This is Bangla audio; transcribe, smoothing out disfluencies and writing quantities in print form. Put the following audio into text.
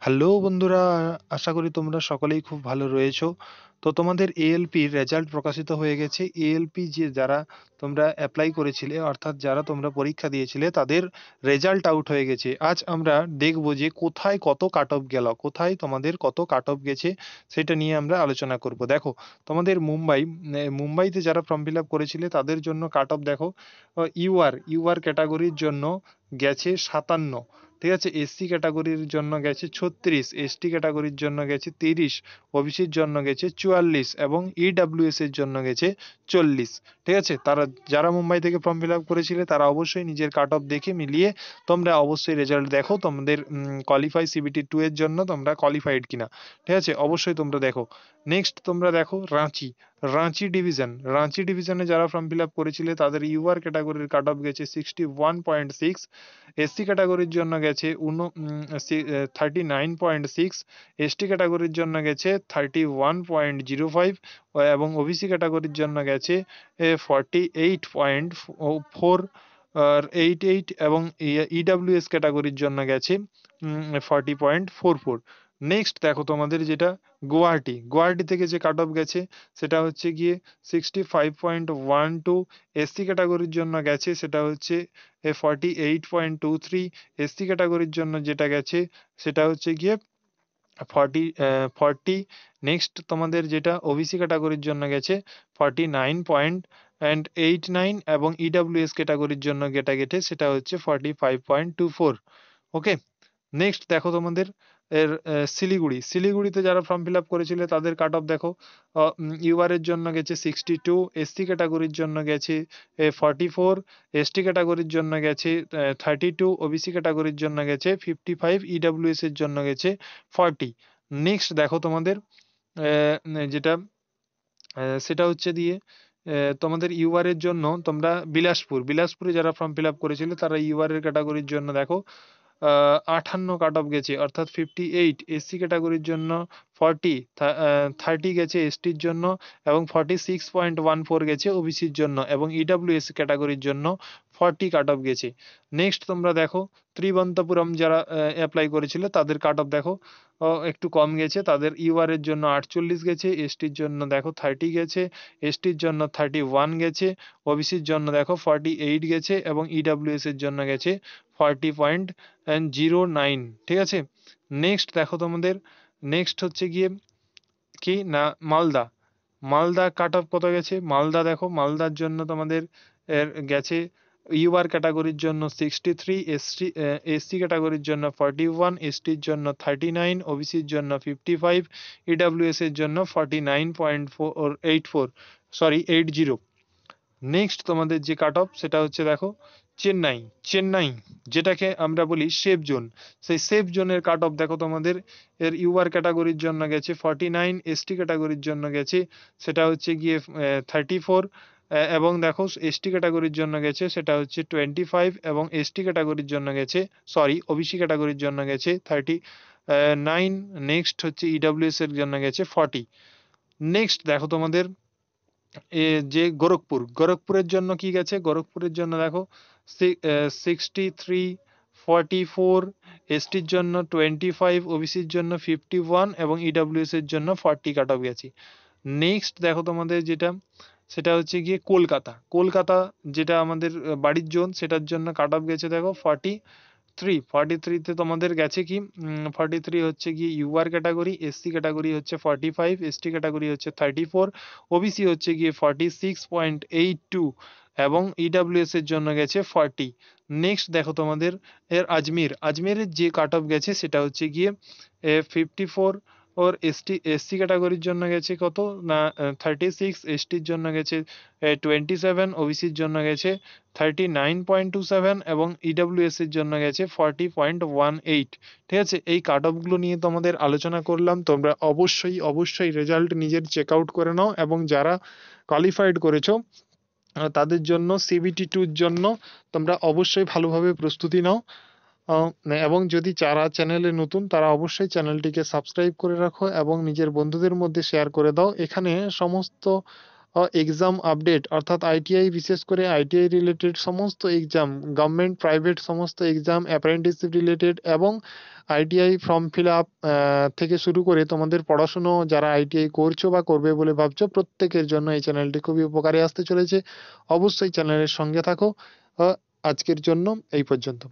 হ্যালো বন্ধুরা, আশা করি তোমরা সকলেই খুব ভালো রয়েছো। তো তোমাদের এএলপির রেজাল্ট প্রকাশিত হয়ে গেছে। এএলপি যে যারা তোমরা অ্যাপ্লাই করেছিলে, অর্থাৎ যারা তোমরা পরীক্ষা দিয়েছিলে, তাদের রেজাল্ট আউট হয়ে গেছে। আজ আমরা দেখব যে কোথায় কত কাট অফ গেল, কোথায় তোমাদের কত কাট অফ গেছে, সেটা নিয়ে আমরা আলোচনা করব। দেখো, তোমাদের মুম্বাইতে যারা ফর্ম ফিল আপ করেছিলে তাদের জন্য কাট অফ দেখো। ইউআর ক্যাটাগরির জন্য গেছে 57। ঠিক আছে, এসসি ক্যাটাগরির জন্য গেছে 36, এসটি ক্যাটাগরির জন্য গেছে 30, ওবিসির জন্য গেছে 44 এবং ইডাব্লিউএস এর জন্য গেছে 40। ঠিক আছে, তারা যারা মুম্বাই থেকে ফর্ম ফিল আপ করেছিলে তারা অবশ্যই নিজের কাট অফ দেখে মিলিয়ে তোমরা অবশ্যই রেজাল্ট দেখো, তোমাদের কোয়ালিফাই সিবিটি 2 এর জন্য তোমরা কোয়ালিফাইড কিনা। ঠিক আছে, অবশ্যই তোমরা দেখো। নেক্সট তোমরা দেখো রাঁচি ডিভিশনে যারা ফর্ম ফিল আপ করেছিলে তাদের ইউআর ক্যাটাগরির কাট অফ গেছে 61.6, এসসি ক্যাটাগরির জন্য গেছে 39.6, এসটি ক্যাটাগরির জন্য গেছে 31.05 এবং ওবিসি ক্যাটাগরির জন্য গেছে 48.4 আর 88 এবং ইডাব্লিউএস ক্যাটাগরির জন্য গেছে 40.44। নেক্সট দেখো তোমাদের যেটা গুয়াহাটি থেকে যে কাট অফ গেছে সেটা হচ্ছে গিয়ে 65.12, এসসি ক্যাটাগরির জন্য গেছে সেটা হচ্ছে 48.23, এসটি ক্যাটাগরির জন্য যেটা গেছে সেটা হচ্ছে গিয়ে 40। নেক্সট তোমাদের যেটা ওবিসি ক্যাটাগরির জন্য গেছে 49.89 এবং ইডাব্লিউএস ক্যাটাগরির জন্য যেটা গেছে সেটা হচ্ছে 45.24। ওকে, নেক্সট দেখো তোমাদের শিলিগুড়িতে যারা ফর্ম ফিল আপ করেছিল তাদের কাট অফ দেখো। ইউআর এর জন্য গেছে 62, এসসি ক্যাটাগরির জন্য গেছে 44, এসটি ক্যাটাগরির জন্য গেছে 32, ওবিসি ক্যাটাগরির জন্য গেছে 55, ইডাব্লিউএস এর জন্য গেছে 40। নেক্সট দেখো তোমাদের যেটা সেটা হচ্ছে দিয়ে তোমাদের ইউআর এর জন্য তোমরা বিলাসপুরে যারা ফর্ম ফিল আপ করেছিল তারা ইউআর এর ক্যাটাগরির জন্য দেখো 58 কাট অফ গেছে, অর্থাৎ 58। এসসি ক্যাটাগরির জন্য 30 গেছে এসটির জন্য এবং 46.14 গেছে ওবিসির জন্য এবং ইডাব্লিউএস ক্যাটাগরির জন্য 40 কাট অফ গেছে। নেক্সট তোমরা দেখো ত্রিবন্তপুরম যারা অ্যাপ্লাই করেছিল তাদের কাট অফ দেখো একটু কম গেছে, তাদের ইউআর এর জন্য 48 গেছে, এসটির জন্য দেখো 30 গেছে, এসটির জন্য 31 গেছে, ওবিসির জন্য দেখো 48 গেছে এবং ইডাব্লিউএস এর জন্য গেছে 40.09। ঠিক আছে, নেক্সট দেখো তোমাদের নেক্সট হচ্ছে গিয়ে কি না মালদা কাট অফ কত গেছে। মালদা দেখো, মালদার জন্য তোমাদের গেছে ইউআর ক্যাটাগরির জন্য 63, এসসি ক্যাটাগরির জন্য 41, এসটির জন্য 39, ওবিসির জন্য 55, ইডাব্লিউএস এর জন্য 49.84 নেক্সট তোমাদের যে কাট অফ সেটা হচ্ছে দেখো চেন্নাই যেটাকে আমরা বলি সেফ জোন, সেই সেফ জোনের কাট অফ দেখো তোমাদের ইউআর ক্যাটাগরির জন্য গেছে 49, এসটি ক্যাটাগরির জন্য গেছে সেটা হচ্ছে গিয়ে 34 এবং দেখো এসটি ক্যাটাগরির জন্য গেছে সেটা হচ্ছে 25 এবং এসটি ক্যাটাগরির জন্য গেছে ওবিসি ক্যাটাগরির জন্য গেছে 39। নেক্সট হচ্ছে ইডাব্লিউএস এর জন্য গেছে 40। নেক্সট দেখো তোমাদের যে গোরখপুরের জন্য কি গেছে, গোরখপুরের জন্য দেখো 63, 44, এসটির জন্য 25, ওবিসির জন্য 51 এবং ইডাব্লিউএস এর জন্য 40 কাট অফ গেছে। নেক্সট দেখো তোমাদের যেটা সেটা হচ্ছে গিয়ে কলকাতা যেটা আমাদের বাড়ির জোন, সেটার জন্য কাট অফ গেছে দেখো 43 তে তোমাদের গেছে কি 43 হচ্ছে গিয়ে ইউআর ক্যাটাগরি, এসসি ক্যাটাগরি হচ্ছে 45, এসটি ক্যাটাগরি হচ্ছে 34, ওবিসি হচ্ছে গিয়ে 46.82 এবং ইডাব্লিউএস এর জন্য গেছে 40। নেক্সট দেখো তোমাদের আজমেরের যে কাট অফ গেছে সেটা হচ্ছে গিয়ে 54 ওর এসসি ক্যাটাগরির জন্য গেছে কত না 36, এসটির জন্য গেছে 27, ওবিসির জন্য গেছে 39.27 এবং ইডাব্লিউএস এর জন্য গেছে 40.18। ঠিক আছে, এই কাট অফ গুলো নিয়ে তোমাদের আলোচনা করলাম। তোমরা অবশ্যই রেজাল্ট নিজের চেক আউট করে নাও এবং যারা কোয়ালিফাইড করেছো তাদের জন্য সিবিটি 2 জন্য তোমরা অবশ্যই ভালোভাবে প্রস্তুতি নাও। এবং যদি যারা চ্যানেলে নতুন তারা অবশ্যই চ্যানেলটিকে সাবস্ক্রাইব করে রাখো এবং নিজের বন্ধুদের মধ্যে শেয়ার করে দাও। এখানে সমস্ত এক্সাম আপডেট, অর্থাৎ আইটিআই, বিশেষ করে আইটিআই রিলেটেড সমস্ত এক্সাম, গভর্নমেন্ট প্রাইভেট সমস্ত এক্সাম, অ্যাপ্রেন্টিসশিপ রিলেটেড এবং আইটিআই ফর্ম ফিল আপ থেকে শুরু করে তোমাদের পড়াশুনো যারা আইটিআই করছো বা করবে বলে ভাবছো প্রত্যেকের জন্য এই চ্যানেলটি খুবই উপকারে আসতে চলেছে। অবশ্যই চ্যানেলের সঙ্গে থাকো। আজকের জন্য এই পর্যন্ত।